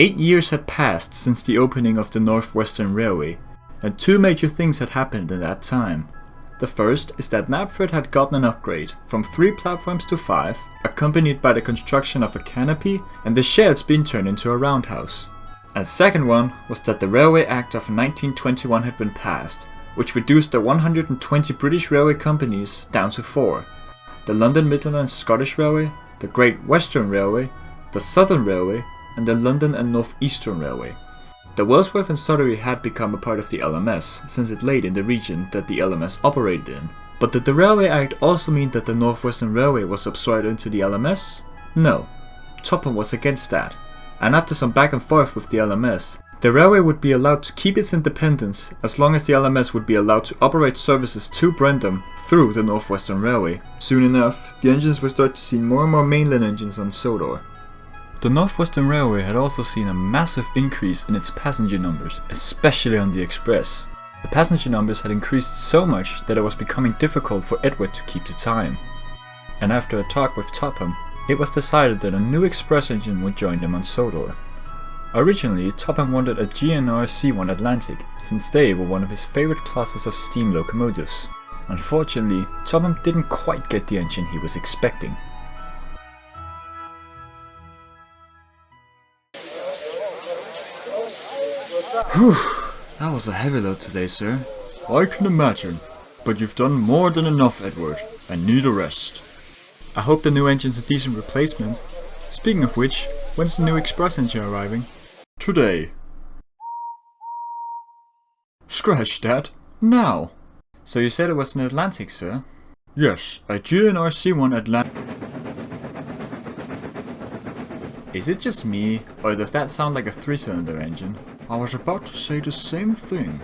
8 years had passed since the opening of the Northwestern Railway, and two major things had happened in that time. The first is that Knapford had gotten an upgrade from 3 platforms to 5, accompanied by the construction of a canopy and the sheds being turned into a roundhouse. And the second one was that the Railway Act of 1921 had been passed, which reduced the 120 British railway companies down to 4. The London Midland and Scottish Railway, the Great Western Railway, the Southern Railway, and the London and North Eastern Railway. The Wellsworth and Sudbury had become a part of the LMS since it laid in the region that the LMS operated in. But did the Railway Act also mean that the Northwestern Railway was absorbed into the LMS? No. Topham was against that, and after some back and forth with the LMS, the railway would be allowed to keep its independence as long as the LMS would be allowed to operate services to Brentham through the Northwestern Railway. Soon enough, the engines would start to see more and more mainland engines on Sodor. The Northwestern Railway had also seen a massive increase in its passenger numbers, especially on the express. The passenger numbers had increased so much that it was becoming difficult for Edward to keep the time. And after a talk with Topham, it was decided that a new express engine would join them on Sodor. Originally, Topham wanted a GNR C1 Atlantic, since they were one of his favorite classes of steam locomotives. Unfortunately, Topham didn't quite get the engine he was expecting. Whew, that was a heavy load today, sir. I can imagine, but you've done more than enough, Edward. I need a rest. I hope the new engine's a decent replacement. Speaking of which, when's the new express engine arriving? Today. Scratch that. Now. So you said it was an Atlantic, sir? Yes, a GNR C1 Atlantic. Is it just me, or does that sound like a 3-cylinder engine? I was about to say the same thing.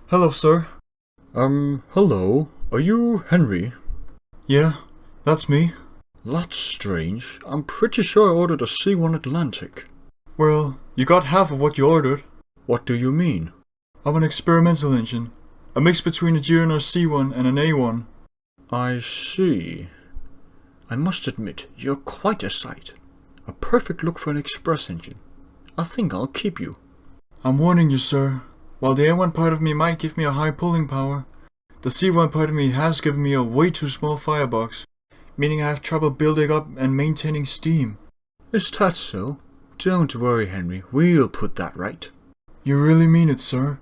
Hello, sir. Hello. Are you Henry? Yeah, that's me. That's strange. I'm pretty sure I ordered a C1 Atlantic. Well, you got half of what you ordered. What do you mean? I'm an experimental engine. A mix between a GNR C1 and an A1. I see. I must admit, you're quite a sight. A perfect look for an express engine. I think I'll keep you. I'm warning you, sir. While the A1 part of me might give me a high pulling power, the C1 part of me has given me a way too small firebox, meaning I have trouble building up and maintaining steam. Is that so? Don't worry, Henry, we'll put that right. You really mean it, sir?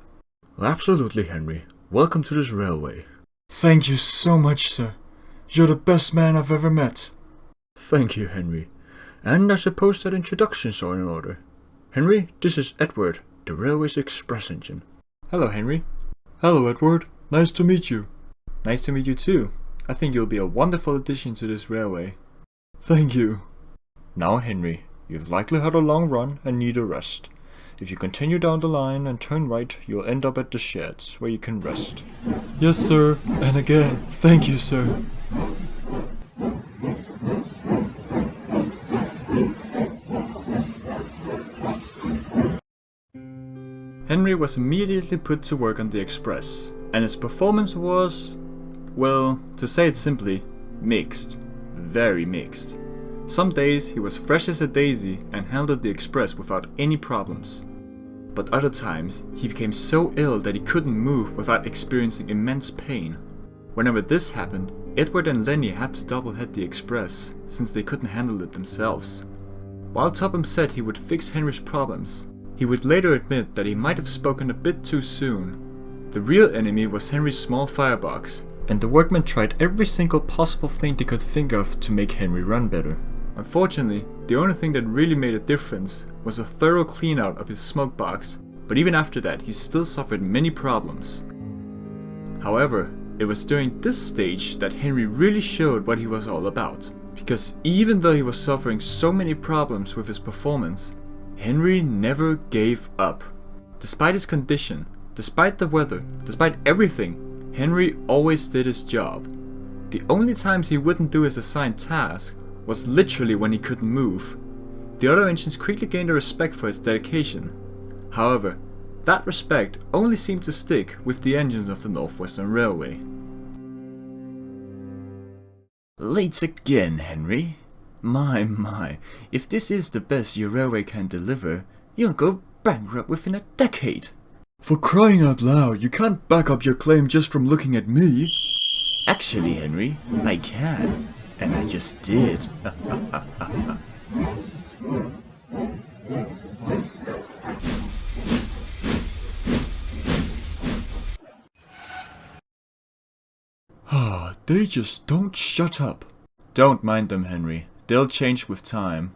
Absolutely, Henry. Welcome to this railway. Thank you so much, sir. You're the best man I've ever met. Thank you, Henry. And I suppose that introductions are in order. Henry, this is Edward, the railway's express engine. Hello, Henry. Hello, Edward. Nice to meet you. Nice to meet you too. I think you'll be a wonderful addition to this railway. Thank you. Now, Henry, you've likely had a long run and need a rest. If you continue down the line and turn right, you'll end up at the sheds, where you can rest. Yes, sir. And again, thank you, sir. Henry was immediately put to work on the express, and his performance was, well, to say it simply, mixed. Very mixed. Some days he was fresh as a daisy and handled the express without any problems. But other times he became so ill that he couldn't move without experiencing immense pain. Whenever this happened, Edward and Lenny had to double-head the express, since they couldn't handle it themselves. While Topham said he would fix Henry's problems, he would later admit that he might have spoken a bit too soon. The real enemy was Henry's small firebox, and the workmen tried every single possible thing they could think of to make Henry run better. Unfortunately, the only thing that really made a difference was a thorough clean out of his smoke box, but even after that he still suffered many problems. However, it was during this stage that Henry really showed what he was all about, because even though he was suffering so many problems with his performance, Henry never gave up. Despite his condition, Despite the weather, despite everything, Henry always did his job. The only times he wouldn't do his assigned task was literally when he couldn't move. The other engines quickly gained a respect for his dedication. However, that respect only seemed to stick with the engines of the Northwestern Railway. Late again, Henry. My, if this is the best your railway can deliver, you'll go bankrupt within a decade. For crying out loud, you can't back up your claim just from looking at me. Actually, Henry, I can. And I just did. They just don't shut up. Don't mind them, Henry. They'll change with time.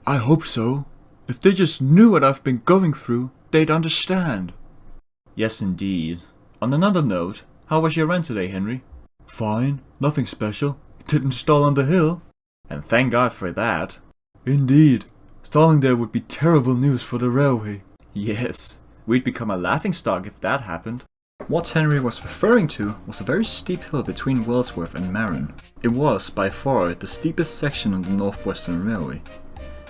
I hope so. If they just knew what I've been going through, they'd understand. Yes, indeed. On another note, how was your run today, Henry? Fine, nothing special. Didn't stall on the hill. And thank God for that. Indeed. Stalling there would be terrible news for the railway. Yes, we'd become a laughingstock if that happened. What Henry was referring to was a very steep hill between Wellsworth and Maron. It was, by far, the steepest section on the Northwestern Railway,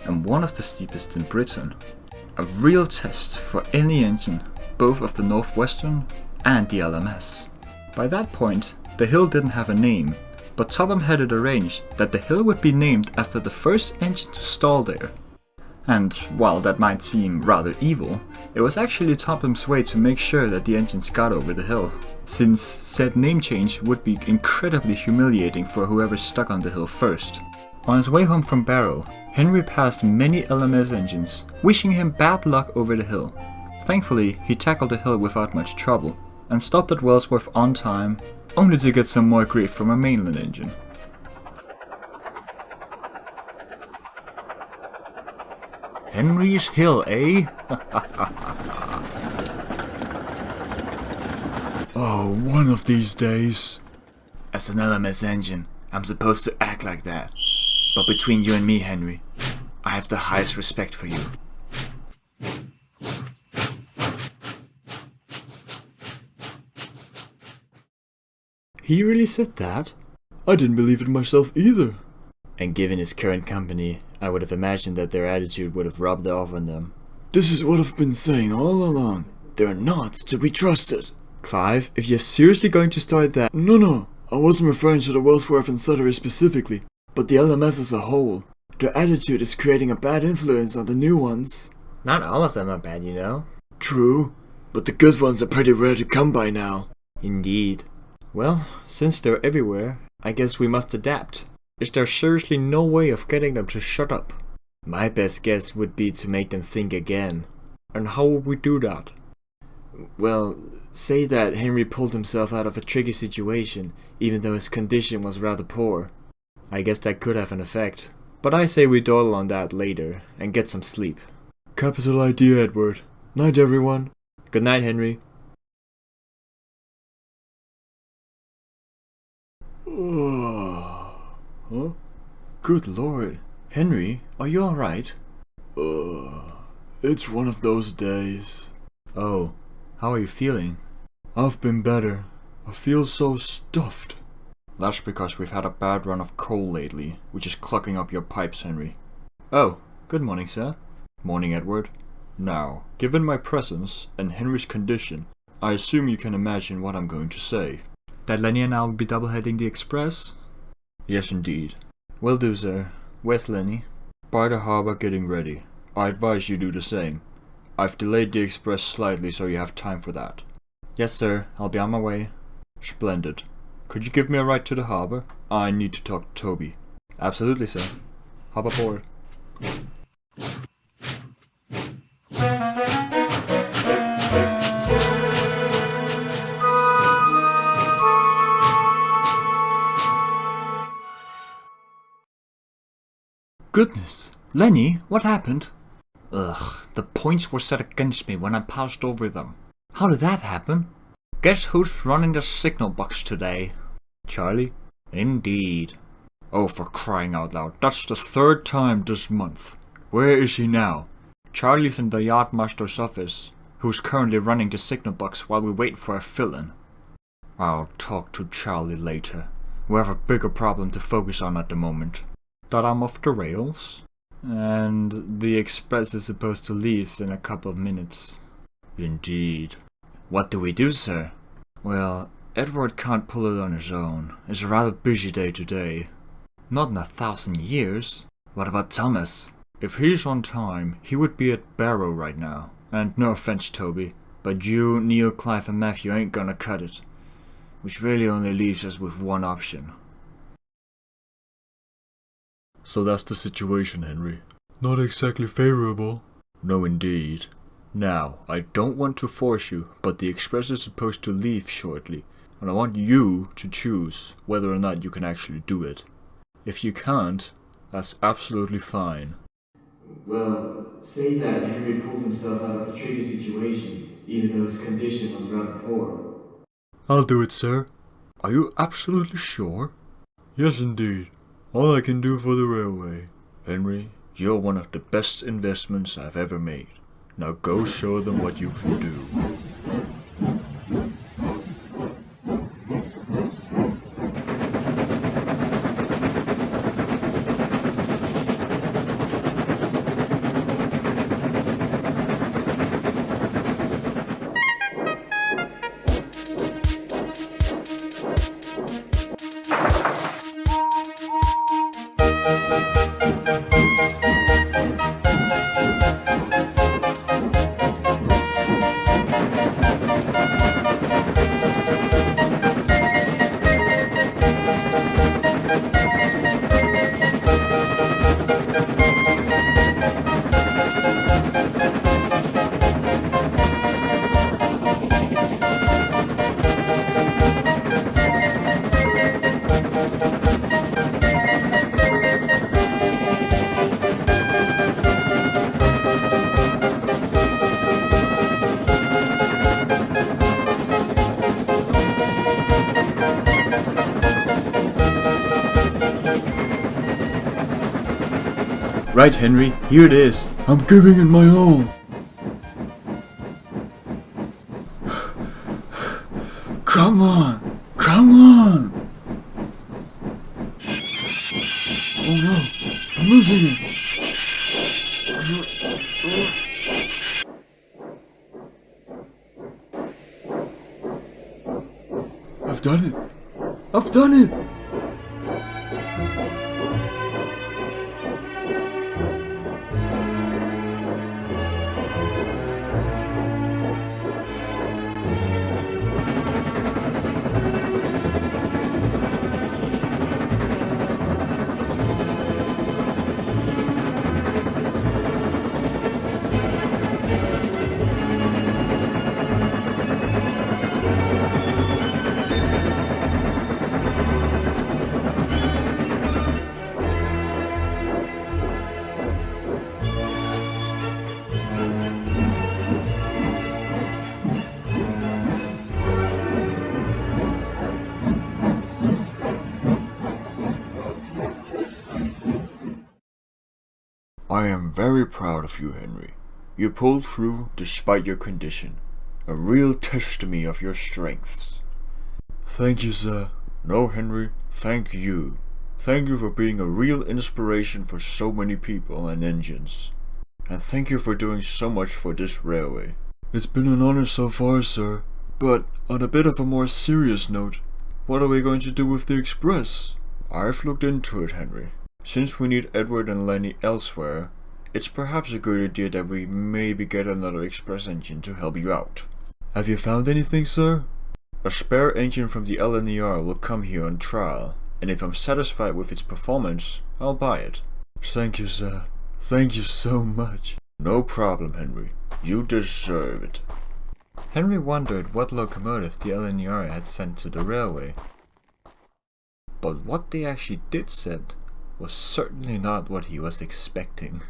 and one of the steepest in Britain. A real test for any engine, both of the Northwestern and the LMS. By that point, the hill didn't have a name, but Topham had it arranged that the hill would be named after the first engine to stall there. And while that might seem rather evil, it was actually Topham's way to make sure that the engines got over the hill, since said name change would be incredibly humiliating for whoever stuck on the hill first. On his way home from Barrow, Henry passed many LMS engines, wishing him bad luck over the hill. Thankfully, he tackled the hill without much trouble, and stopped at Wellsworth on time, only to get some more grief from a mainland engine. Henry's Hill, eh? Oh, one of these days. As an LMS engine, I'm supposed to act like that. But between you and me, Henry, I have the highest respect for you. He really said that? I didn't believe it myself either. And given his current company, I would have imagined that their attitude would have rubbed off on them. This is what I've been saying all along. They're not to be trusted. Clive, if you're seriously going to start that— No, I wasn't referring to the Wellsworth and Suttery specifically, but the LMS as a whole. Their attitude is creating a bad influence on the new ones. Not all of them are bad, you know. True, but the good ones are pretty rare to come by now. Indeed. Well, since they're everywhere, I guess we must adapt. Is there seriously no way of getting them to shut up? My best guess would be to make them think again. And how would we do that? Well, say that Henry pulled himself out of a tricky situation, even though his condition was rather poor. I guess that could have an effect. But I say we dawdle on that later, and get some sleep. Capital idea, Edward. Night, everyone. Good night, Henry. Huh? Good lord. Henry, are you alright? It's one of those days. Oh, how are you feeling? I've been better. I feel so stuffed. That's because we've had a bad run of coal lately, which is clogging up your pipes, Henry. Oh, good morning, sir. Morning, Edward. Now, given my presence and Henry's condition, I assume you can imagine what I'm going to say. That Lenny and I will be double-heading the express? Yes, indeed. Will do, sir. Where's Lenny? By the harbour getting ready. I advise you do the same. I've delayed the express slightly so you have time for that. Yes, sir. I'll be on my way. Splendid. Could you give me a ride to the harbour? I need to talk to Toby. Absolutely, sir. Hop aboard. Goodness! Lenny, what happened? Ugh, the points were set against me when I passed over them. How did that happen? Guess who's running the signal box today? Charlie? Indeed. Oh, for crying out loud, that's the third time this month. Where is he now? Charlie's in the yardmaster's office. who's currently running the signal box while we wait for a fill-in. I'll talk to Charlie later. We have a bigger problem to focus on at the moment. That I'm off the rails? And the express is supposed to leave in a couple of minutes. Indeed. What do we do, sir? Well, Edward can't pull it on his own. It's a rather busy day today. Not in 1,000 years. What about Thomas? If he's on time, he would be at Barrow right now. And no offense, Toby, but you, Neil, Clive and Matthew ain't gonna cut it. Which really only leaves us with one option. So that's the situation, Henry. Not exactly favorable. No, indeed. Now, I don't want to force you, but the express is supposed to leave shortly, and I want you to choose whether or not you can actually do it. If you can't, that's absolutely fine. Well, say that Henry pulled himself out of a tricky situation, even though his condition was rather poor. I'll do it, sir. Are you absolutely sure? Yes, indeed. All I can do for the railway. Henry, you're one of the best investments I've ever made. Now go show them what you can do. Right, Henry, here it is. I'm giving it my all. Come on! Come on! Oh no! I'm losing it! I've done it! I've done it! I am very proud of you, Henry. You pulled through despite your condition. A real testimony of your strengths. Thank you, sir. No, Henry, thank you. Thank you for being a real inspiration for so many people and engines. And thank you for doing so much for this railway. It's been an honor so far, sir. But on a bit of a more serious note, what are we going to do with the express? I've looked into it, Henry. Since we need Edward and Lenny elsewhere, it's perhaps a good idea that we maybe get another express engine to help you out. Have you found anything, sir? A spare engine from the LNER will come here on trial, and if I'm satisfied with its performance, I'll buy it. Thank you, sir. Thank you so much. No problem, Henry. You deserve it. Henry wondered what locomotive the LNER had sent to the railway. But what they actually did send was certainly not what he was expecting.